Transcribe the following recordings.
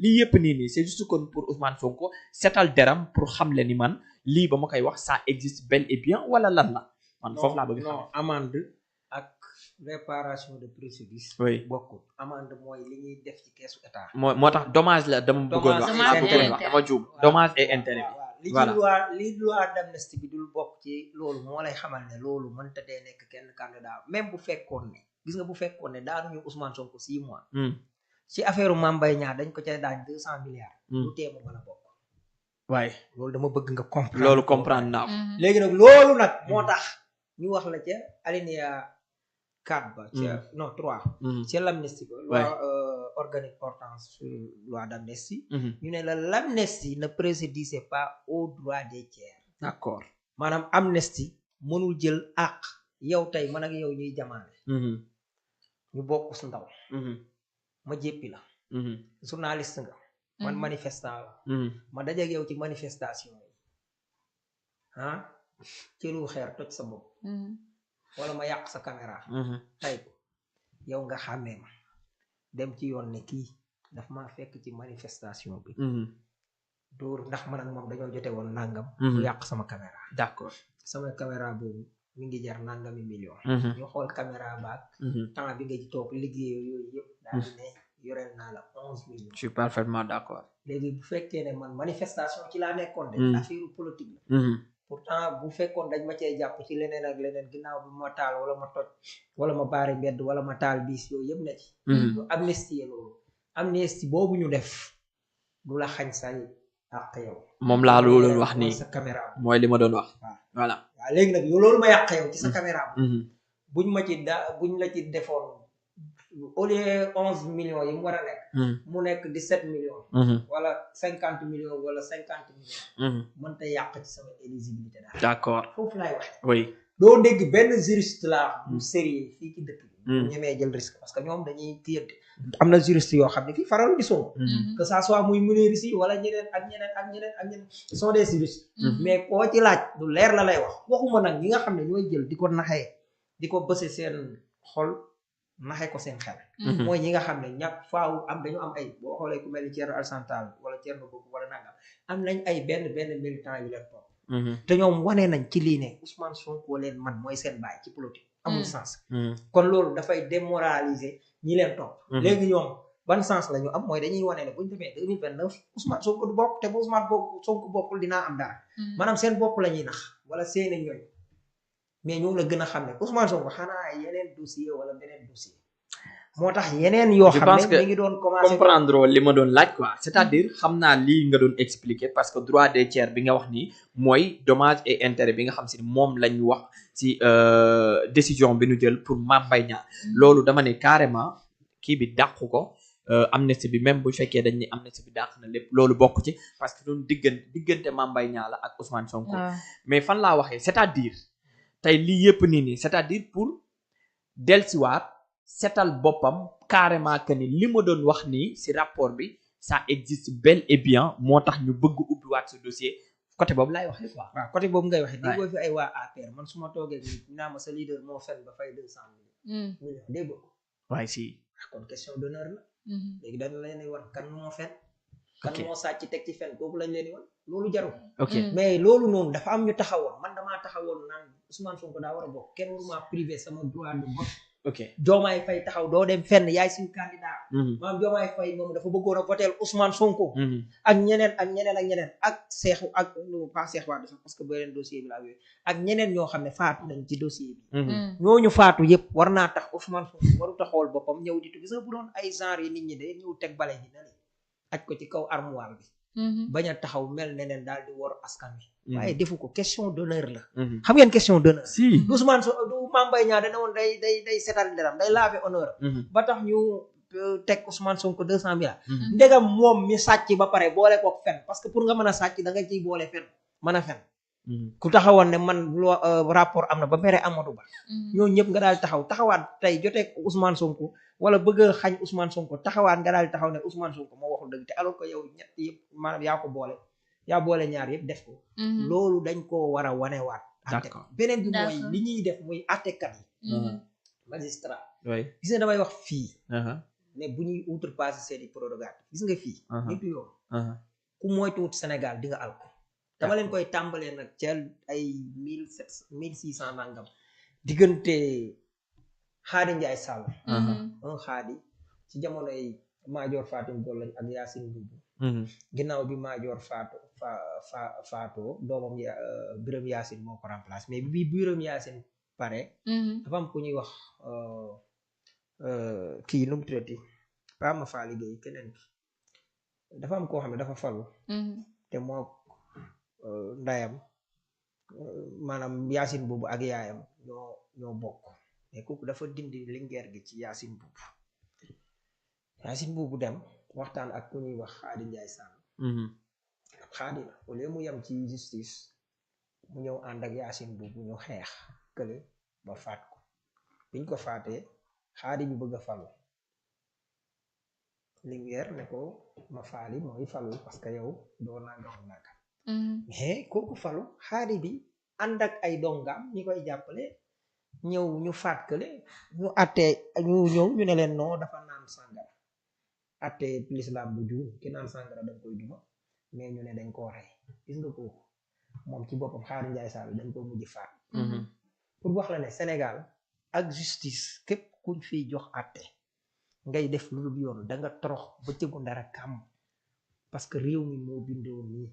lii yëpp nii c'est juste kon pour Ousmane Sonko setal deram pour xam le ni man lii ba ma koy wax ça existe bel et bien wala lan la man foofu laa bëgg xam. non amende ak réparation de préjudice. oui bokkul amende mooy li ñuy def ci keesu état. moo tax dommage la dama bëggoon wax dama juum dommage et intérêt bi voilà li loi d'amnistie bi dul bokk ci loolu moo lay xamal ne loolu mënta dee nekk kenn candidat même bu fekkoon ne gis nga bu fekkoon ne daanuñu Ousmane Sonko 6 mois. ci affaire Mame Mbaye Niang dañ ko cay daañ 200 milliards. lu tee mu mën a bokk. waaye loolu dama bëgg nga comprendre. loolu comprendre naa ko. léegi nag loolu nag moo tax ñu wax la ca alinéa 4 ba. ca non 3. ca l'amnistie ba. loi organique portant sur loi d'amnistie. ñu ne la l'amnistie ne préjudice pas aux droits des tiers. d'accord maanaam amnistie mënul jël àq yow tey man ak yow ñuy jamaane. ñu bokk su ndaw. ma jéppi la. journaliste nga. man manifestant la. ma dajeeg yow ci manifestation yi ci lu xeer toj sa bopp. wala ma yàq sa caméra. tey yow nga xàmmee ma dem ci yoon ne kii daf maa fekk ci manifestation bi. dóor ndax man ak moom dañoo jote woon nangam. mu yàq sama caméra. d'accord sama caméra boobu mi ngi jar nangami million. ñu xool caméra baag. temps bi nga ci toog liggéey yooyu yëpp. daal di ne yoreel naa la 11 millions. je suis parfaitement d'accord. léegi bu fekkee ne man manifestation ci laa nekkoon de. affaire politique la. pourtant bu fekkoon dañ ma cee jàpp ci leneen ak leneen ginnaaw bi ma taal wala ma toj wala ma baari mbedd wala ma taal biis yooyu yëpp ne ci. lu amnistie loolu. amnistie boobu ñu def du la xañ say àq yow. moom laa loolu wax nii sa caméra mooy li ma doon wax. voilà waaw léegi nag loolu ma yàq yow ci sa caméra buñ ma ci buñ la ci defoon au lieu 11 millions yi mu war a nekk. mu nekk 17 millions. wala 50 millions wala 50 millions. mënta yàq ci sama éligibilité daal. d'accord foofu laay wax. oui doo dégg benn juriste la bu sérieux fii ci dëkk bi. ñemee jël risque parce que ñoom dañuy téyante. am na juriste yoo xam ne fii faral di sonn. que ça soit muy Mounirou Sy wala ñeneen ak ñeneen ak ñeneen ak ñeneen ce sont des juristes. mais koo ci laaj lu leer la lay wax waxuma nag ñi nga xam ne ñooy jël di ko naxee di ko bëse seen xol naxee ko seen xel. mooy ñi nga xam ne ñàkk faaw am dañu am ay boo xoolee ku mel ni Thierno Alassane Tall wala Thierno Bocoum wala nangam am nañ ay benn militant yu leen topp. te ñoom wane nañ ci lii ne Ousmane Sonko leen man mooy seen baay ci politique. amul sens. kon loolu dafay démoraliser ñi leen topp. léegi ñoom ban sens la ñu am mooy dañuy wane ne bu ñu demee 2029 Ousmane Sonko du bokk te bu Ousmane Sonko bokkul dinaa am dara. maanaam seen bopp la ñuy nax wala seeni ñooñ mais ñoo la gën a xam ne Ousmane Sonko xanaa yeneen dossier wala beneen dossier. moo tax yeneen yoo xam ne mi ngi doon commencer comprendre li ma doon laaj quoi c'est-à-dire xam naa lii nga doon expliquer parce que droit des tiers bi nga wax nii mooy dommage et intérêt bi nga xam si moom lañ wax si décision bi nu jël pour Mame Mbaye Niang loolu dama ne carrément kii bi dàqu ko amnistie bi même bu fekkee dañ ne amnistie bi dàq na lépp loolu bokk ci parce que doon diggante Mame Mbaye Niang la ak Ousmane Sonko mais fan laa waxee c'est-à-dire tey lii yëpp nii c'est-à-dire pour dellusiwaat setal boppam carrément que ni li ma doon wax nii ci rapport bi ça existe bel et bien moo tax ñu bëgg ubbiwaat ce dossier côté boobu laay waxee quoi. waaw côté boobu ngay waxee. déggoo fi ay waa APR man su ma toogee nii naa ma sa leader moo fen ba fay 200 millions. déggoo ko. waaye si. kon question d'honneur la. léegi dañ leen di wan kan moo fen. kan moo sàcc teg ci fen kooku lañ leen di wan loolu jarul. ok mais loolu noonu dafa am ñu taxawoon man damaa taxawoon naan Ousmane Sonko daa war a bokk kenn waruma privé sama droit de vote. ok Diomaye Faye taxaw doo dem fenn yaay suñu candidat. maam Diomaye Faye moom dafa bëggoon a voter Ousmane Sonko. ak ñeneen ak Cheikh ak pas Cheikh Wade sax parce que beneen dossier bi la yooyu ak ñeneen ñoo xam ne faatu nañ ci dossier bi. ñooñu faatu yëpp war naa tax Ousmane Sonko waru taxawal boppam ñëw di gis nga bu doon ay genre yi nit ñi de ñëw teg bale ji na ne aj ko ci kaw armoire bi. bañ a taxaw mel neneen daal di wor askan wi. waaye defu ko question d'honneur la. xam ngeen question d'honneur. si Ousmane Sonko du Mame Mbaye Niang dana woon day setal deram day laver honneur. ba tax ñu teg Ousmane Sonko 200 milliards. ndegam moom mi sàcc ba pare boole kook fen parce que pour nga mën a sàcc da nga ciy boole fen mën a fen. ku taxawoon ne man rapport am na ba mere Amadou Ba. ñooñu ñëpp nga daal taxawaat tey joteeg Ousmane Sonko wala bëgg a xañ Ousmane Sonko taxawaat nga daal taxaw ne Ousmane Sonko moo waxul dëgg te alors que yow ñett yëpp maanaam yaa boole ñaar yëpp def ko. loolu dañ koo war a wanewaat. d'accord beneen bi mooy li ñuy def muy àttekat yi. magistrat. oui gis nga damay wax fii. ne bu ñuy outrepasser seeni prérogatives gis nga fii nitu yoon ku moytuwut Sénégal di nga alko dama leen koy tàmbalee nag ca ay 1600 nangam diggante Xaadi Njaay Sàll un xaadi ci jamonoy Maajoor Fatim Gollañ ak Yaasin Buubu ginnaaw bi Maajoor faatoo doomam Biram Yaasin moo ko remplace mais bi Biram Yaasin pare dafa am ku ñuy wax kii nu mu tuddati pas ma faa liggéey keneen ki dafa am koo xam ne dafa falu te moo ndayam maanaam Yaasin Buubu ak yaayam ñoo bokk mais kooku dafa dindi lingeer gi ci Yaasin Buubu dem waxtaan ak ku ñuy wax Xaadi Njaay Sàll xaadi la au lieu mu yem ci justice mu ñëw ànd ak Yaasin Buubu ñu xeex kële ba faat ko biñ ko faatee xaadi bi bëgg a falu lingeer ne ko ma faali mooy falu parce que yow doo nangam naka mais kooku falu xaadi bi ànd ak ay dongam ñi koy jàppale ñëw ñu faat kële ñu attee ñu ñëw ñu ne leen non dafa naan sàngara attee l'islam bu juum ki naan sàngara dañ koy duma mais ñu ne dañ koo rey gis nga kooku moom ci boppam Xaadi Njaay Sàll dañ koo mujj faat pour wax la ne Sénégal ak justice képp kuñ fiy jox atte ngay def lu dul yoon da nga torox ba cëgu ndara kàmm parce que réew mi moo bindoo nii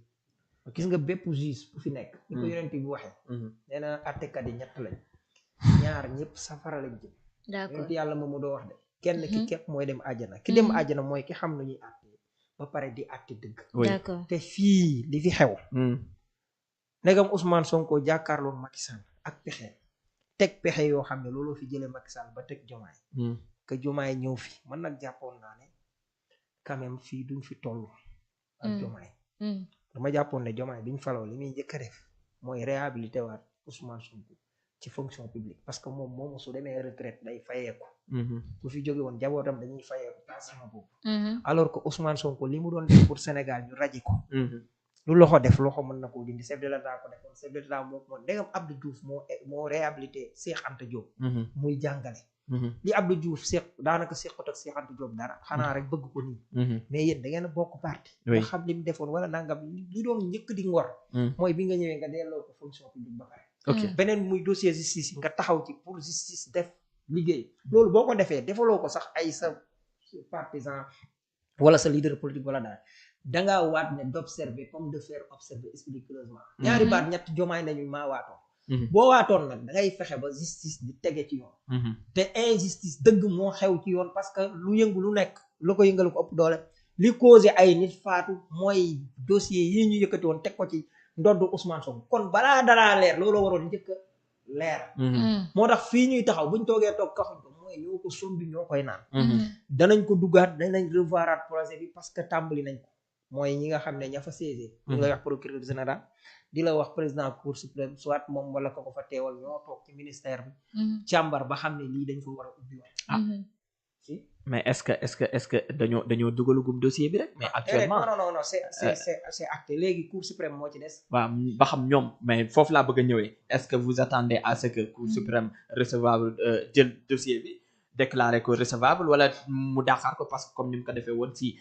gis nga bépp juge bu fi nekk ni ko yonent bi waxee nee na attekat yi ñett lañ ñaar ñëpp safara lañ jëm yonent yàlla moom mu doo wax de kenn ki képp mooy dem àjjana ki dem àjjana mooy ki xam nu ñuy atte ba pare di àtte dëgg te fii li fi xew ndegam Ousmane Sonko jàkkaarloo Macky Sall ak pexe teg pexe yoo xam ne looloo fi jëlee Macky Sall ba teg Jomaay que Jomaay ñëw fi man nag jàppoon naa ne quand même fii duñ fi toll ak Jomaay dama jàppoon ne Jomaay biñ faloo li muy njëkk a def mooy réhabilité waat Ousmane Sonko ci fonction publique parce que moom su demee retraite day fayeeku bu fi jóge woon jabootam dañuy fayeeku passima boobu alors que Ousmane Sonko li mu doon def pour Sénégal ñu raji ko lu loxo def loxo mën na koo dindi chef de l'État ko defoon chef de l'État moo ko mën ndegam Abdou Diouf moo réhabilité Cheikh Anta Diop muy jàngale li Abdou Diouf daanaka sequt ak Cheikh Anta Diop dara xanaa rek bëgg ko nii mais yéen da ngeen a bokk parti nga xam li mu defoon wala nangam li doon njëkk di ngor mooy bi nga ñëwee nga delloo ko fonction publique ba pare beneen muy dossier justice yi nga taxaw ci pour justice def liggéey loolu boo ko defee defaloo ko sax ay sa partisan wala sa leader politique wala daal dangaa waat ne d'observer comme de faire observer scrupuleusement ñaari baat ñett Jomaay nañu maa waatoon boo waatoon nag da ngay fexe ba justice di tege ci yoon te injustice dëgg moo xew ci yoon parce que lu yëngu lu nekk lu ko yëngal ko ëpp doole li causé ay nit faatu mooy dossier yi ñu yëkkati woon teg ko ci ndoddu Ousmane Sonko kon balaa daraa leer loolu waroon njëkk a leer moo tax fii ñuy taxaw buñ toogee toog kaxuñ ko mooy ñoo ko sombi ñoo koy naan danañ ko duggaat danañ revoiraat projet bi parce que tàmbali nañ ko mooy ñi nga xam ne ña fa siégé ñu lay wax procureur général di la wax président cour suprême soit moom wala ko fa teewal ñoo toog ci ministère bi càmbar ba xam ne lii dañ ko war a ubbi waat mais est-ce que dañoo dugalugum dossier bi rek mais actuellement non c'est acté léegi cour suprême moo ci des waaw ba xam ñoom mais foofu laa bëgg a ñëwee est-ce que vous attendez à ce que cour suprême recevable jël dossier bi déclaré ko recevable wala mu daaxaar ko parce que comme ni mu ko defee woon si